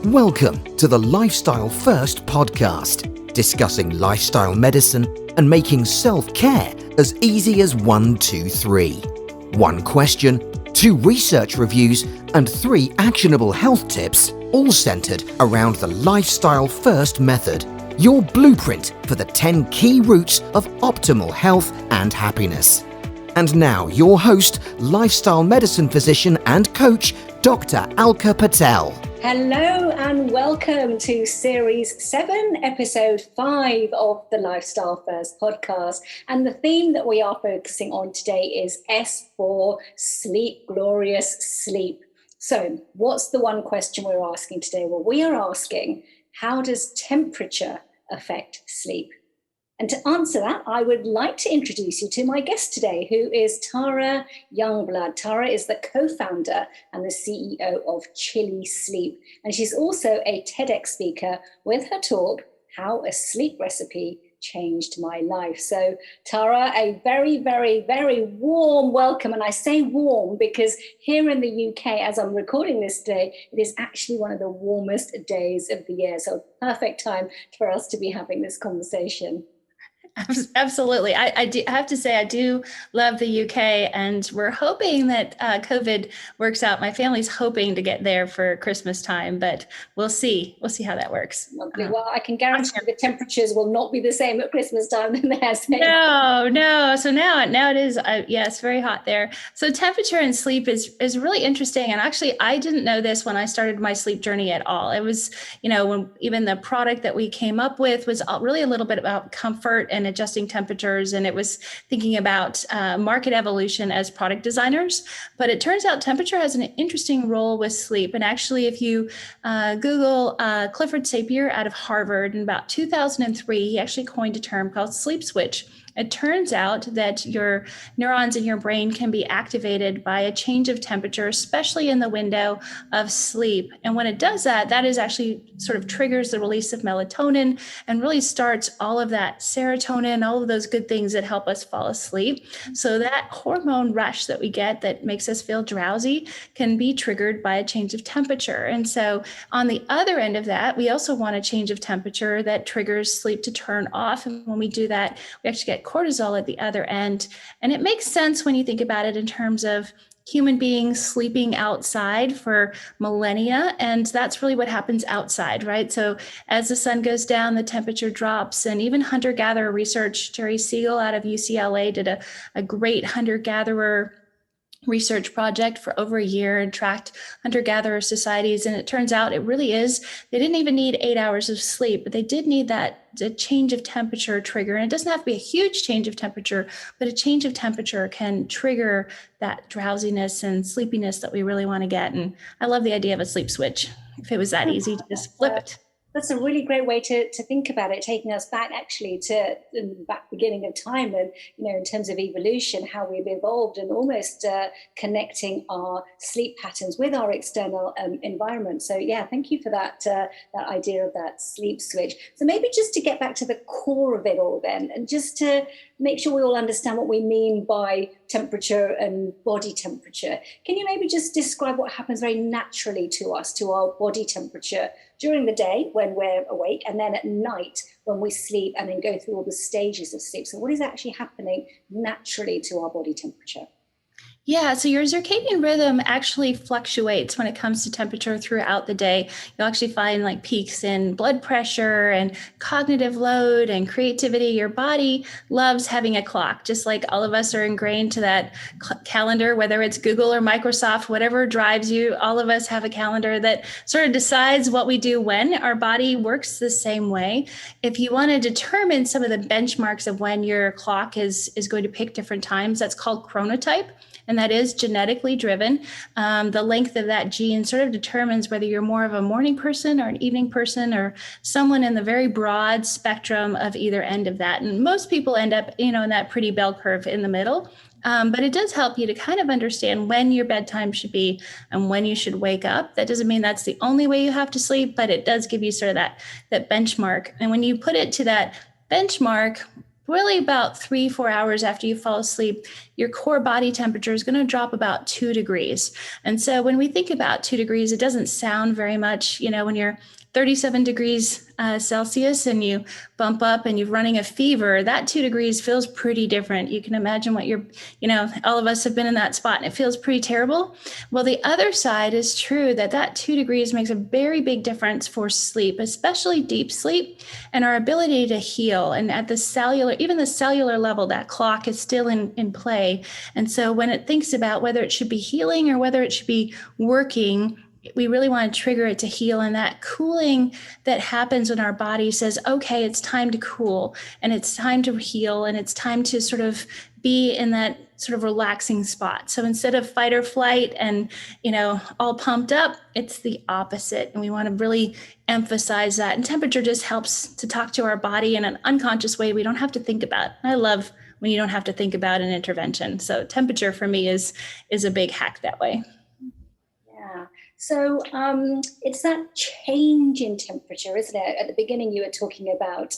Welcome to the Lifestyle First podcast, discussing lifestyle medicine and making self-care as easy as 1, 2, 3. 1 question, 2 research reviews, and 3 actionable health tips, all centered around the Lifestyle First method, your blueprint for the 10 key routes of optimal health and happiness. And now your host, lifestyle medicine physician and coach, Dr. Alka Patel. Hello and welcome to Series 7, Episode 5 of the Lifestyle First podcast. And the theme that we are focusing on today is S for sleep, glorious sleep. So what's the one question we're asking today? Well, we are asking, how does temperature affect sleep? And to answer that, I would like to introduce you to my guest today, who is Tara Youngblood. Tara is the co-founder and the CEO of Chilli Sleep. And she's also a TEDx speaker with her talk, How a Sleep Recipe Changed My Life. So Tara, a very, very, very warm welcome. And I say warm because here in the UK, as I'm recording this today, it is actually one of the warmest days of the year. So perfect time for us to be having this conversation. Absolutely. I have to say, I do love the UK, and we're hoping that COVID works out. My family's hoping to get there for Christmas time, but we'll see. We'll see how that works. Lovely. Well, I can guarantee the temperatures will not be the same at Christmas time than they have been. No. So now it is, it's very hot there. So temperature and sleep is really interesting. And actually, I didn't know this when I started my sleep journey at all. It was, when even the product that we came up with was really a little bit about comfort and adjusting temperatures. And it was thinking about market evolution as product designers. But it turns out temperature has an interesting role with sleep. And actually, if you Google Clifford Sapir out of Harvard in about 2003, he actually coined a term called sleep switch. It turns out that your neurons in your brain can be activated by a change of temperature, especially in the window of sleep. And when it does that, that is actually sort of triggers the release of melatonin and really starts all of that serotonin, all of those good things that help us fall asleep. So that hormone rush that we get that makes us feel drowsy can be triggered by a change of temperature. And so on the other end of that, we also want a change of temperature that triggers sleep to turn off. And when we do that, we actually get cortisol at the other end. And it makes sense when you think about it in terms of human beings sleeping outside for millennia. And that's really what happens outside, right? So as the sun goes down, the temperature drops. And even hunter-gatherer research, Jerry Siegel out of UCLA did a great hunter-gatherer research project for over a year and tracked hunter-gatherer societies. And it turns out it really is, they didn't even need 8 hours of sleep, but they did need the change of temperature trigger. And it doesn't have to be a huge change of temperature, but a change of temperature can trigger that drowsiness and sleepiness that we really want to get. And I love the idea of a sleep switch. If it was that easy to just flip it. That's a really great way to think about it, taking us back actually to the back beginning of time and, in terms of evolution, how we've evolved and almost connecting our sleep patterns with our external environment. So, yeah, thank you for that idea of that sleep switch. So maybe just to get back to the core of it all then, and just to make sure we all understand what we mean by temperature and body temperature. Can you maybe just describe what happens very naturally to us, to our body temperature during the day when we're awake, and then at night when we sleep, and then go through all the stages of sleep? So what is actually happening naturally to our body temperature? Yeah, so your circadian rhythm actually fluctuates when it comes to temperature throughout the day. You'll actually find like peaks in blood pressure and cognitive load and creativity. Your body loves having a clock, just like all of us are ingrained to that calendar, whether it's Google or Microsoft, whatever drives you. All of us have a calendar that sort of decides what we do when. Our body works the same way. If you want to determine some of the benchmarks of when your clock is going to pick different times, that's called chronotype. And that is genetically driven. The length of that gene sort of determines whether you're more of a morning person or an evening person or someone in the very broad spectrum of either end of that. And most people end up, in that pretty bell curve in the middle. But it does help you to kind of understand when your bedtime should be and when you should wake up. That doesn't mean that's the only way you have to sleep, but it does give you sort of that benchmark. And when you put it to that benchmark, really about 3-4 hours after you fall asleep, your core body temperature is going to drop about 2 degrees. And so when we think about 2 degrees, it doesn't sound very much, when you're 37 degrees Celsius and you bump up and you're running a fever, that 2 degrees feels pretty different. You can imagine what all of us have been in that spot and it feels pretty terrible. Well, the other side is true that 2 degrees makes a very big difference for sleep, especially deep sleep and our ability to heal. And at the cellular level, that clock is still in play. And so when it thinks about whether it should be healing or whether it should be working, we really want to trigger it to heal. And that cooling that happens when our body says, okay, it's time to cool and it's time to heal and it's time to sort of be in that sort of relaxing spot. So instead of fight or flight and, all pumped up, it's the opposite. And we want to really emphasize that. And temperature just helps to talk to our body in an unconscious way we don't have to think about. I love when you don't have to think about an intervention. So temperature for me is a big hack that way. Yeah. So it's that change in temperature, isn't it? At the beginning, you were talking about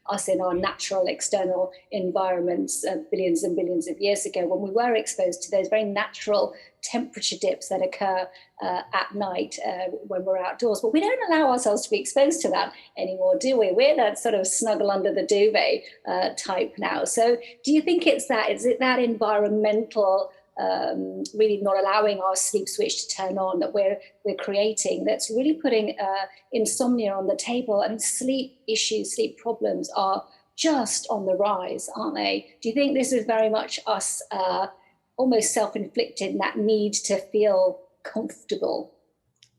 us in our natural external environments billions and billions of years ago, when we were exposed to those very natural temperature dips that occur at night when we're outdoors. But we don't allow ourselves to be exposed to that anymore, do we? We're that sort of snuggle under the duvet type now. So do you think is it that environmental really not allowing our sleep switch to turn on that we're creating, that's really putting insomnia on the table? And sleep issues, sleep problems are just on the rise, aren't they? Do you think this is very much us almost self-inflicted, that need to feel comfortable?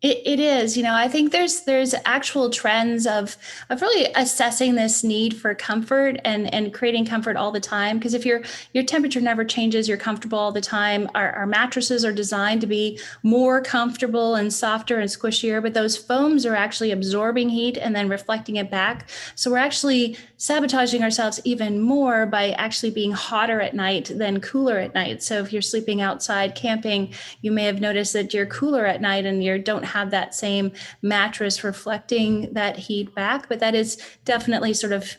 It is, I think there's actual trends of really assessing this need for comfort and creating comfort all the time. Because if your temperature never changes, you're comfortable all the time. Our mattresses are designed to be more comfortable and softer and squishier, but those foams are actually absorbing heat and then reflecting it back. So we're actually sabotaging ourselves even more by actually being hotter at night than cooler at night. So if you're sleeping outside camping, you may have noticed that you're cooler at night and you don't have that same mattress reflecting that heat back. But that is definitely sort of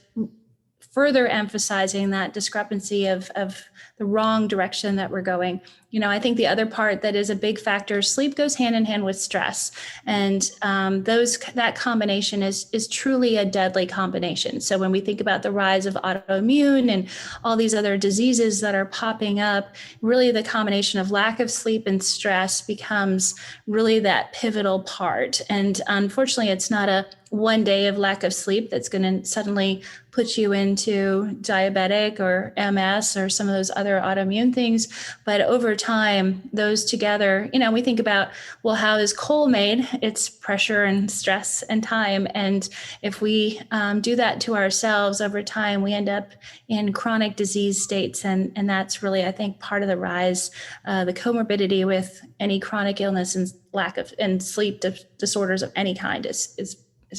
further emphasizing that discrepancy of the wrong direction that we're going. I think the other part that is a big factor, sleep goes hand in hand with stress. And that combination is truly a deadly combination. So when we think about the rise of autoimmune and all these other diseases that are popping up, really the combination of lack of sleep and stress becomes really that pivotal part. And unfortunately, it's not a one day of lack of sleep that's going to suddenly put you into diabetic or MS or some of those other autoimmune things. But over time, those together, we think about, well, how is coal made? It's pressure and stress and time. And if we do that to ourselves over time, we end up in chronic disease states. And that's really, I think, part of the rise, the comorbidity with any chronic illness and lack of and sleep disorders of any kind is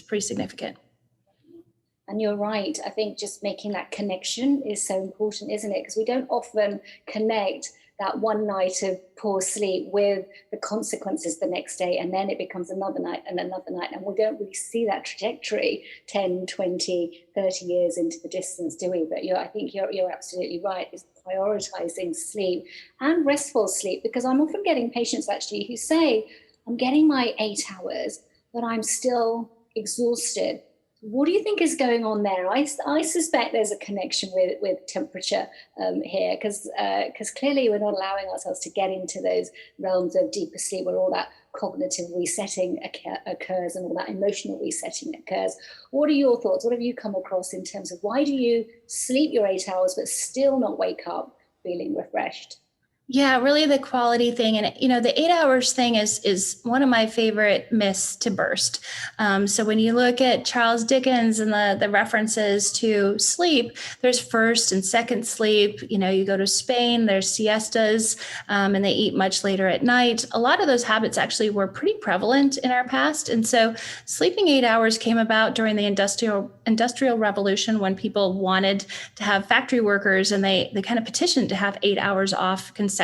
pretty significant. And you're right. I think just making that connection is so important, isn't it? Because we don't often connect that one night of poor sleep with the consequences the next day. And then it becomes another night and another night. And we don't really see that trajectory 10, 20, 30 years into the distance, do we? But I think you're absolutely right. It's prioritizing sleep and restful sleep, because I'm often getting patients actually who say, I'm getting my 8 hours, but I'm still exhausted. What do you think is going on there? I suspect there's a connection with temperature here, because clearly we're not allowing ourselves to get into those realms of deeper sleep where all that cognitive resetting occurs and all that emotional resetting occurs. What are your thoughts? What have you come across in terms of why do you sleep your 8 hours but still not wake up feeling refreshed? Yeah, really the quality thing. And, the 8 hours thing is one of my favorite myths to burst. So when you look at Charles Dickens and the references to sleep, there's first and second sleep. You go to Spain, there's siestas, and they eat much later at night. A lot of those habits actually were pretty prevalent in our past. And so sleeping 8 hours came about during the industrial revolution, when people wanted to have factory workers and they kind of petitioned to have 8 hours off consecutively.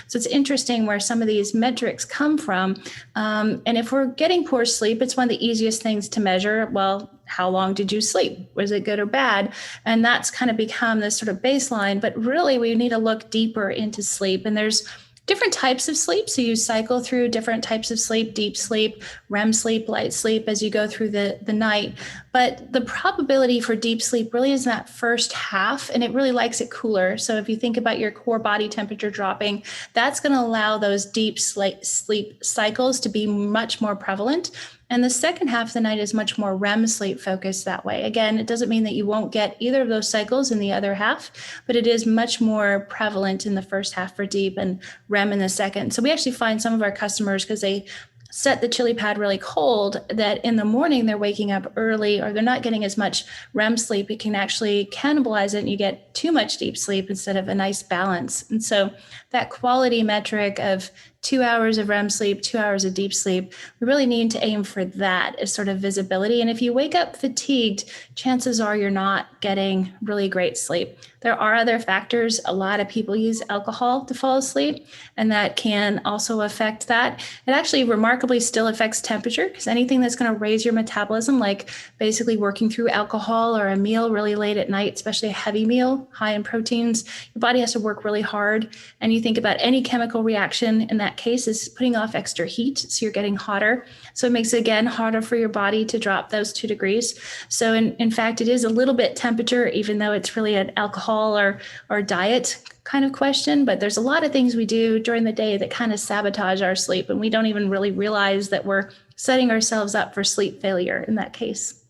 So it's interesting where some of these metrics come from. And if we're getting poor sleep, it's one of the easiest things to measure. Well, how long did you sleep? Was it good or bad? And that's kind of become this sort of baseline. But really, we need to look deeper into sleep. And there's different types of sleep. So you cycle through different types of sleep, deep sleep, REM sleep, light sleep, as you go through the night. But the probability for deep sleep really is in that first half, and it really likes it cooler. So if you think about your core body temperature dropping, that's going to allow those deep sleep cycles to be much more prevalent. And the second half of the night is much more REM sleep focused that way. Again, it doesn't mean that you won't get either of those cycles in the other half, but it is much more prevalent in the first half for deep and REM in the second. So we actually find some of our customers, because they set the Chilipad really cold, that in the morning they're waking up early or they're not getting as much REM sleep. It can actually cannibalize it and you get too much deep sleep instead of a nice balance. And so that quality metric of 2 hours of REM sleep, 2 hours of deep sleep, we really need to aim for that as sort of visibility. And if you wake up fatigued, chances are you're not getting really great sleep. There are other factors. A lot of people use alcohol to fall asleep, and that can also affect that. It actually remarkably still affects temperature, because anything that's going to raise your metabolism, like basically working through alcohol or a meal really late at night, especially a heavy meal, high in proteins, your body has to work really hard. And you think about any chemical reaction in that case is putting off extra heat. So you're getting hotter. So it makes it, again, harder for your body to drop those 2 degrees. So in fact, it is a little bit temperature, even though it's really an alcohol or diet kind of question. But there's a lot of things we do during the day that kind of sabotage our sleep. And we don't even really realize that we're setting ourselves up for sleep failure in that case.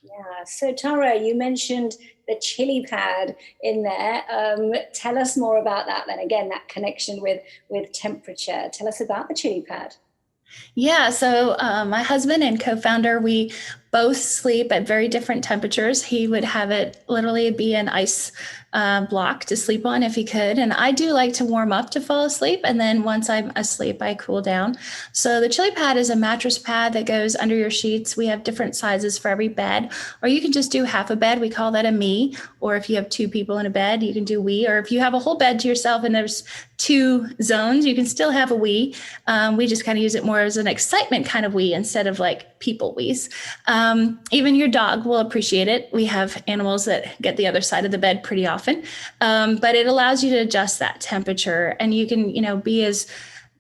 Yeah. So Tara, you mentioned the Chilipad in there. Tell us more about that then. Again, that connection with temperature. Tell us about the Chilipad. Yeah, so my husband and co-founder, we both sleep at very different temperatures. He would have it literally be an ice block to sleep on if he could. And I do like to warm up to fall asleep. And then once I'm asleep, I cool down. So the Chilipad is a mattress pad that goes under your sheets. We have different sizes for every bed, or you can just do half a bed. We call that a me. Or if you have 2 people in a bed, you can do we. Or if you have a whole bed to yourself and there's 2 zones, you can still have a we. We just kind of use it more as an excitement kind of we instead of like people we's. Even your dog will appreciate it. We have animals that get the other side of the bed pretty often, but it allows you to adjust that temperature, and you can, be as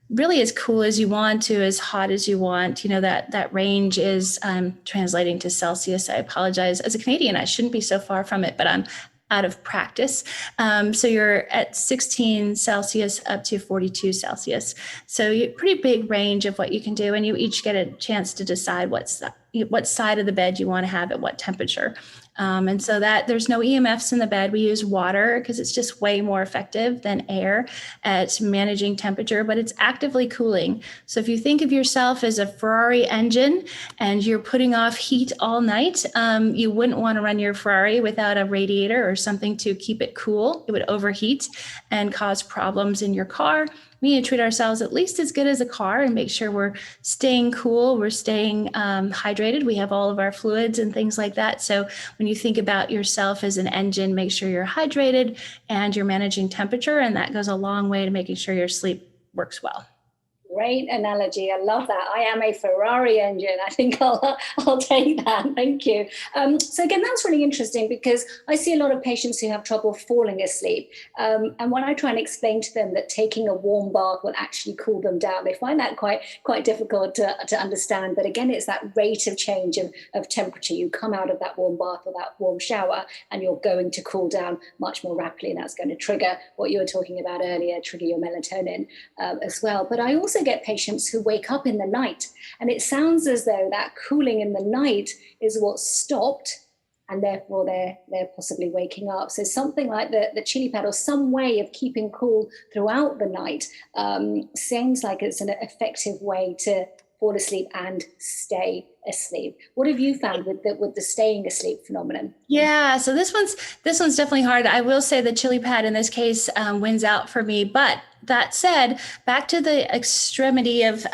really as cool as you want to, as hot as you want. That range is translating to Celsius. I apologize. As a Canadian, I shouldn't be so far from it, but I'm out of practice. So you're at 16 Celsius up to 42 Celsius. So you pretty big range of what you can do. And you each get a chance to decide what side of the bed you want to have at what temperature. And so that there's no EMFs in the bed. We use water because it's just way more effective than air at managing temperature, but it's actively cooling. So if you think of yourself as a Ferrari engine and you're putting off heat all night, you wouldn't want to run your Ferrari without a radiator or something to keep it cool. It would overheat and cause problems in your car. We need to treat ourselves at least as good as a car and make sure we're staying cool, we're staying hydrated. We have all of our fluids and things like that. So when you think about yourself as an engine, make sure you're hydrated and you're managing temperature. And that goes a long way to making sure your sleep works well. Great analogy. I love that. I am a Ferrari engine. I think I'll take that. Thank you. So again, that's really interesting because I see a lot of patients who have trouble falling asleep. And when I try and explain to them that taking a warm bath will actually cool them down, they find that quite difficult to understand. But again, it's that rate of change of temperature. You come out of that warm bath or that warm shower and you're going to cool down much more rapidly. And that's going to trigger what you were talking about earlier, trigger your melatonin as well. But I also get patients who wake up in the night, and it sounds as though that cooling in the night is what stopped, and therefore they're possibly waking up. So something like the Chilipad or some way of keeping cool throughout the night seems like it's an effective way to fall asleep and stay asleep. What have you found with the staying asleep phenomenon? Yeah, so this one's definitely hard. I will say the Chilipad in this case wins out for me. But that said, back to the extremity of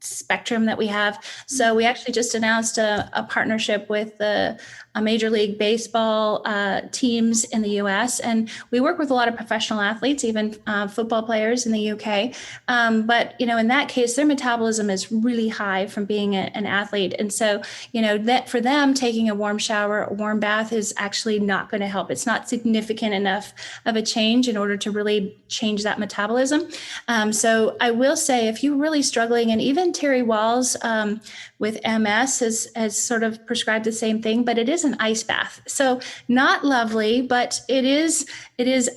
spectrum that we have. So we actually just announced a partnership with the Major League Baseball teams in the US. And we work with a lot of professional athletes, even football players in the UK. But, in that case, their metabolism is really high from being an athlete. And so, that for them, taking a warm shower, a warm bath is actually not going to help. It's not significant enough of a change in order to really change that metabolism. So I will say, if you're really struggling, and even Terry Walls with MS has sort of prescribed the same thing, but it is an ice bath. So not lovely, but it is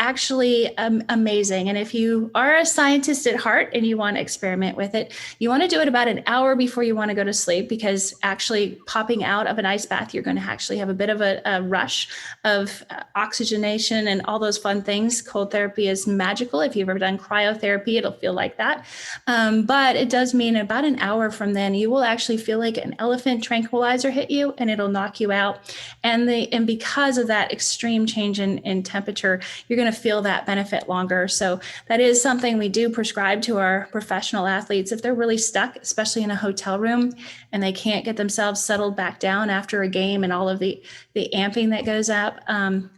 actually amazing. And if you are a scientist at heart and you want to experiment with it, you want to do it about an hour before you want to go to sleep, because actually popping out of an ice bath, you're going to actually have a bit of a rush of oxygenation and all those fun things. Cold therapy is magical. If you've ever done cryotherapy, it'll feel like that. But it does mean about an hour from then, you will actually feel like an elephant tranquilizer hit you, and it'll knock you out. And because of that extreme change in temperature, you're going to feel that benefit longer. So that is something we do prescribe to our professional athletes. If they're really stuck, especially in a hotel room, and they can't get themselves settled back down after a game and all of the amping that goes up,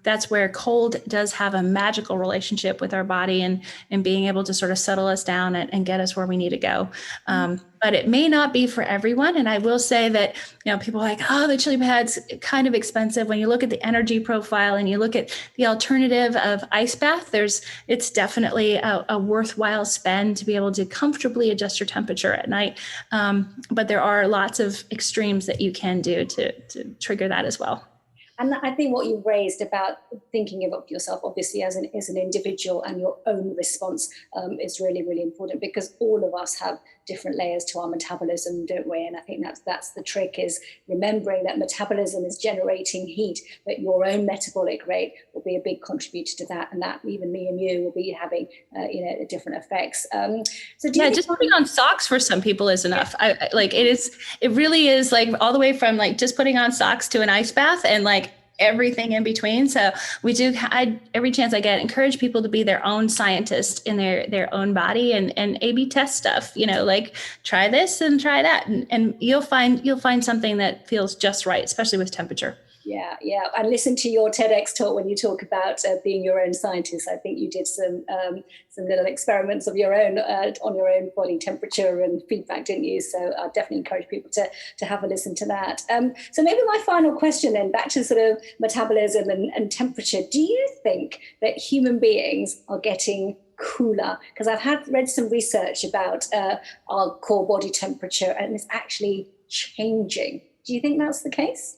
that's where cold does have a magical relationship with our body and being able to sort of settle us down and get us where we need to go. But it may not be for everyone. And I will say that, people are like, oh, the Chilipad's kind of expensive. When you look at the energy profile and you look at the alternative of ice bath, it's definitely a worthwhile spend to be able to comfortably adjust your temperature at night. But there are lots of extremes that you can do to trigger that as well. And I think what you raised about thinking of yourself, obviously, as an individual and your own response is really, really important, because all of us have different layers to our metabolism, don't we? And I think that's the trick, is remembering that metabolism is generating heat, but your own metabolic rate will be a big contributor to that. And that even me and you will be having, different effects. So just putting on socks for some people is enough. It really is, like, all the way from like just putting on socks to an ice bath and like everything in between. So I every chance I get, encourage people to be their own scientist in their own body and A/B test stuff, like try this and try that. And you'll find something that feels just right, especially with temperature. Yeah. And listen to your TEDx talk when you talk about being your own scientist. I think you did some little experiments of your own on your own body temperature and feedback, didn't you? So I definitely encourage people to have a listen to that. So maybe my final question then, back to sort of metabolism and temperature. Do you think that human beings are getting cooler? Because I've read some research about our core body temperature, and it's actually changing. Do you think that's the case?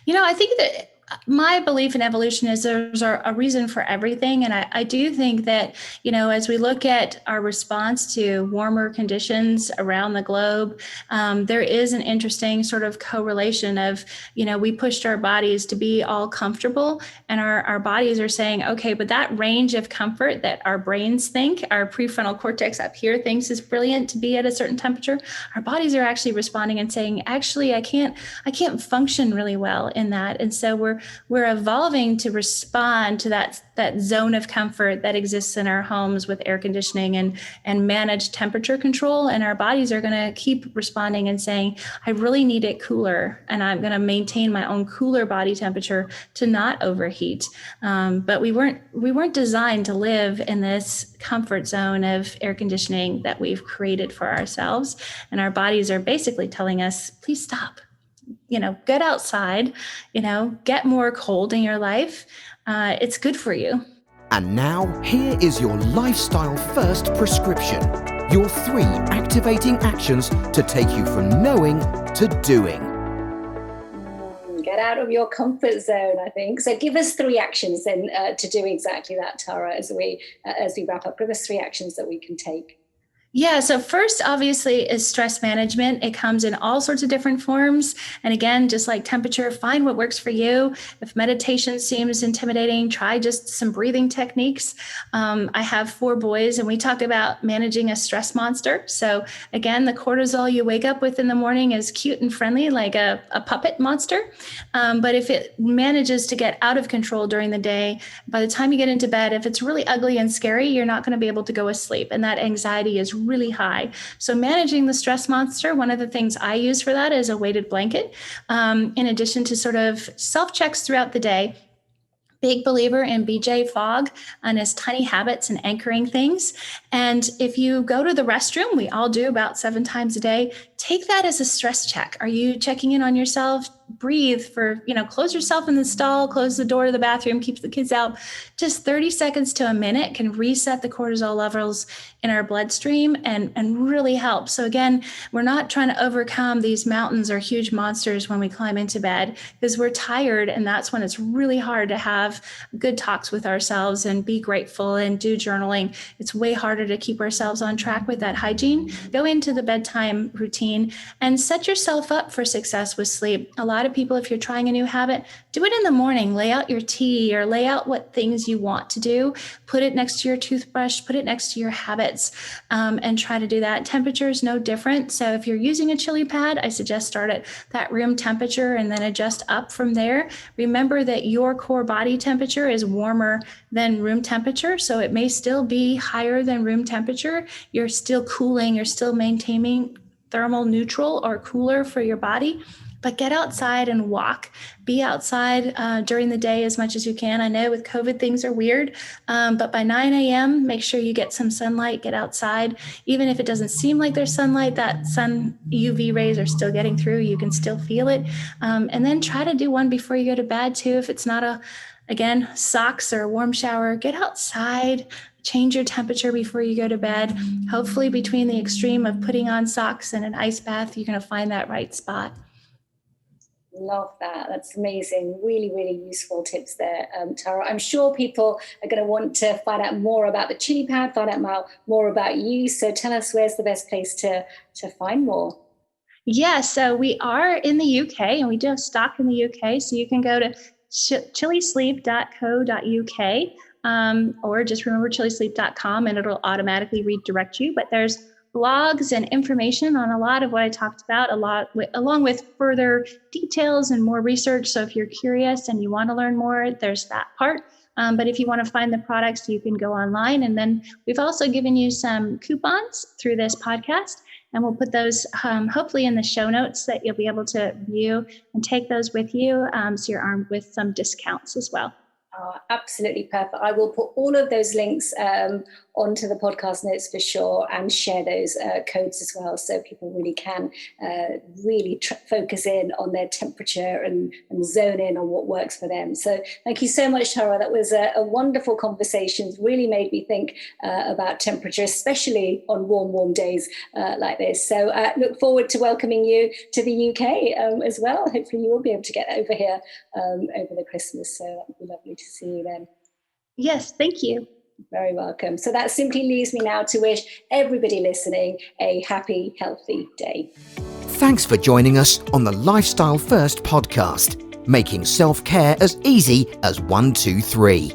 I think that my belief in evolution is there's a reason for everything. And I do think that, as we look at our response to warmer conditions around the globe, there is an interesting sort of correlation of, we pushed our bodies to be all comfortable, and our bodies are saying, okay, but that range of comfort that our brains think, our prefrontal cortex up here thinks is brilliant to be at a certain temperature, our bodies are actually responding and saying, actually, I can't function really well in that. And so we're evolving to respond to that zone of comfort that exists in our homes with air conditioning and managed temperature control. And our bodies are going to keep responding and saying, I really need it cooler, and I'm going to maintain my own cooler body temperature to not overheat. But we weren't designed to live in this comfort zone of air conditioning that we've created for ourselves. And our bodies are basically telling us, please stop. Get outside, get more cold in your life. It's good for you. And now, here is your lifestyle first prescription. Your 3 activating actions to take you from knowing to doing. Get out of your comfort zone, I think. So give us 3 actions then to do exactly that, Tara, as we wrap up. Give us 3 actions that we can take. Yeah. So first, obviously, is stress management. It comes in all sorts of different forms. And again, just like temperature, find what works for you. If meditation seems intimidating, try just some breathing techniques. I have 4 boys, and we talk about managing a stress monster. So again, the cortisol you wake up with in the morning is cute and friendly, like a puppet monster. But if it manages to get out of control during the day, by the time you get into bed, if it's really ugly and scary, you're not going to be able to go asleep. And that anxiety is really high. So managing the stress monster, one of the things I use for that is a weighted blanket. In addition to sort of self-checks throughout the day. Big believer in BJ Fogg and his tiny habits and anchoring things. And if you go to the restroom, we all do about 7 times a day, take that as a stress check. Are you checking in on yourself? Breathe for, close yourself in the stall, close the door to the bathroom, keep the kids out. Just 30 seconds to a minute can reset the cortisol levels in our bloodstream and really help. So again, we're not trying to overcome these mountains or huge monsters when we climb into bed because we're tired. And that's when it's really hard to have good talks with ourselves and be grateful and do journaling. It's way harder to keep ourselves on track with that hygiene. Go into the bedtime routine and set yourself up for success with sleep. A lot of people, if you're trying a new habit, do it in the morning. Lay out your tea or lay out what things you want to do. Put it next to your toothbrush, put it next to your habits, and try to do that. Temperature is no different. So if you're using a Chilipad, I suggest start at that room temperature and then adjust up from there. Remember that your core body temperature is warmer than room temperature. So it may still be higher than room temperature. You're still cooling, you're still maintaining thermal neutral or cooler for your body. But get outside and walk. Be outside during the day as much as you can. I know with COVID, things are weird, but by 9 a.m., make sure you get some sunlight, get outside. Even if it doesn't seem like there's sunlight, that sun UV rays are still getting through. You can still feel it. And then try to do one before you go to bed too. If it's not again, socks or a warm shower, get outside. Change your temperature before you go to bed. Hopefully between the extreme of putting on socks and an ice bath, you're going to find that right spot. Love that. That's amazing. Really, really useful tips there, Tara. I'm sure people are going to want to find out more about the Chilipad, find out more about you. So tell us, where's the best place to find more? Yeah, so we are in the UK and we do have stock in the UK. So you can go to chilisleep.co.uk or just remember chilisleep.com and it'll automatically redirect you. But there's blogs and information on a lot of what I talked about, along with further details and more research. So if you're curious and you want to learn more, there's that part. But if you want to find the products, you can go online. And then we've also given you some coupons through this podcast. And we'll put those hopefully in the show notes that you'll be able to view and take those with you. So you're armed with some discounts as well. Oh, absolutely perfect. I will put all of those links onto the podcast notes for sure and share those codes as well so people really can really focus in on their temperature and zone in on what works for them. So thank you so much, Tara. That was a wonderful conversation. Really made me think about temperature, especially on warm days like this. So look forward to welcoming you to the UK as well. Hopefully you will be able to get over here over the Christmas. So that would be lovely to see you then. Yes, thank you. Very welcome. So that simply leaves me now to wish everybody listening a happy, healthy day. Thanks for joining us on the Lifestyle First podcast, making self-care as easy as 1, 2, 3.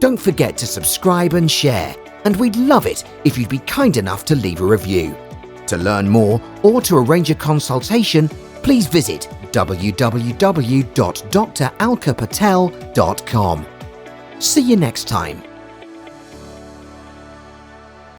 Don't forget to subscribe and share, and we'd love it if you'd be kind enough to leave a review. To learn more or to arrange a consultation, please visit www.dralkapatel.com. See you next time.